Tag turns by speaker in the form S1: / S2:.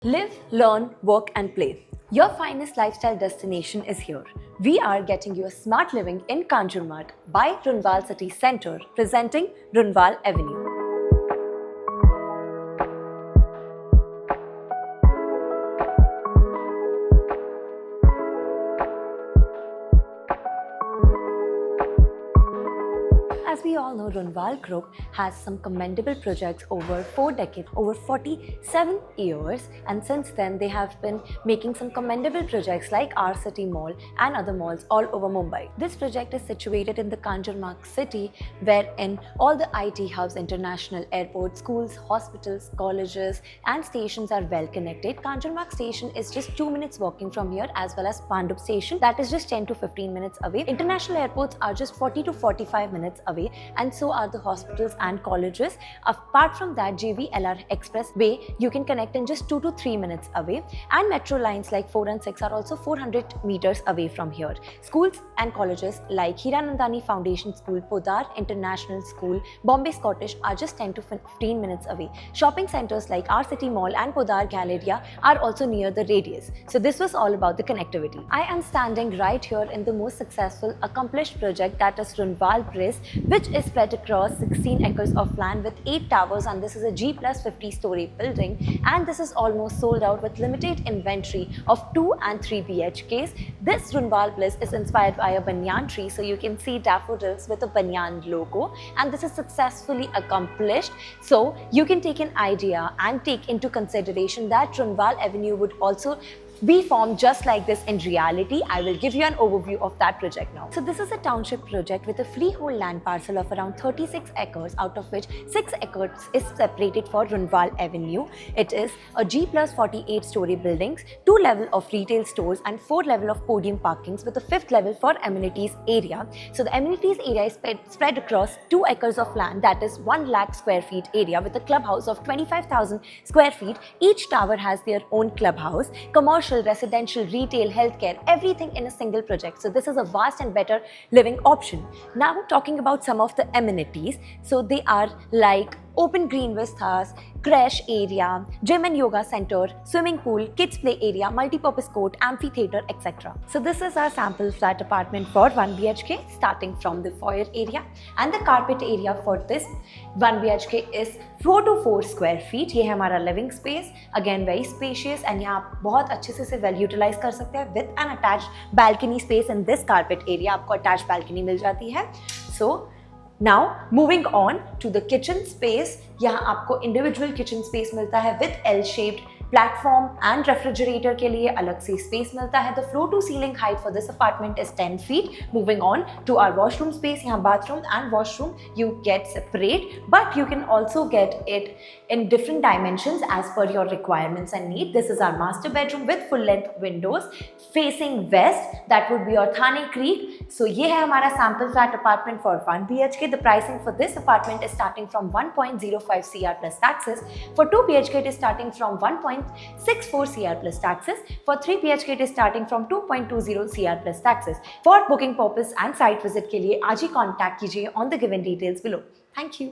S1: Live, learn, work and play. Your finest lifestyle destination is here. We are getting you a smart living in Kanjurmarg by Runwal City Centre, presenting Runwal Avenue. As we all know, Runwal Group has some commendable projects over 4 decades, over 47 years, and since then they have been making some commendable projects like our City Mall and other malls all over Mumbai. This project is situated in the Kanjurmarg city, wherein all the IT hubs, international airports, schools, hospitals, colleges and stations are well connected. Kanjurmarg station is just 2 minutes walking from here, as well as Pandup station, that is just 10 to 15 minutes away. International airports are just 40 to 45 minutes away, and so are the hospitals and colleges. Apart from that, JVLR Expressway you can connect in just 2 to 3 minutes away, and metro lines like 4 and 6 are also 400 meters away from here. Schools and colleges like Hiranandani Foundation School, Podar International School, Bombay Scottish are just 10 to 15 minutes away. Shopping centers like our City Mall and Podar Galleria are also near the radius. So this was all about the connectivity. I am standing right here in the most successful accomplished project, that is Runwal Place, which is spread across 16 acres of land with 8 towers, and this is a G+50 story building, and this is almost sold out with limited inventory of 2 and 3 BHKs. This Runwal Place is inspired by a banyan tree, so you can see daffodils with a banyan logo, and this is successfully accomplished. So you can take an idea and take into consideration that Runwal Avenue would also be formed just like this in reality. I will give you an overview of that project now. So this is a township project with a freehold land parcel of around 36 acres, out of which 6 acres is separated for Runwal Avenue. It is a G+48 story buildings, 2 level of retail stores and 4 level of podium parkings with a 5th level for amenities area. So the amenities area is spread across 2 acres of land, that is 1 lakh square feet area, with a clubhouse of 25,000 square feet. Each tower has their own clubhouse, commercial, residential, retail, healthcare, everything in a single project. So this is a vast and better living option. Now talking about some of the amenities. So they are like open green vistas, crash area, gym and yoga center, swimming pool, kids play area, multi-purpose court, amphitheater, etc. So this is our sample flat apartment for 1 BHK, starting from the foyer area, and the carpet area for this 1 BHK is 4 to 4 square feet. ये है हमारा living space, again very spacious, and यहाँ आप बहुत अच्छे से well utilize कर सकते हैं with an attached balcony space in this carpet area. आपको attached balcony मिल जाती है. So now moving on to the kitchen space, यहाँ आपको individual kitchen space मिलता है with L-shaped platform and refrigerator के लिए अलग से स्पेस मिलता है. The floor to ceiling height for this apartment is 10 feet. Moving on to our washroom space, यहाँ bathroom and washroom you get separate, but you can also get it in different dimensions as per your requirements and need. This is our master bedroom with full length windows facing west. That would be your Thane Creek. So ये है हमारा sample flat apartment for 1 BHK. The pricing for this apartment is starting from 1.05 CR plus taxes. For 2 BHK it is starting from 1.64 CR plus taxes. For 3 BHK it is starting from 2.20 CR plus taxes. For booking purpose and site visit के लिए आज ही contact कीजिए on the given details below. Thank you.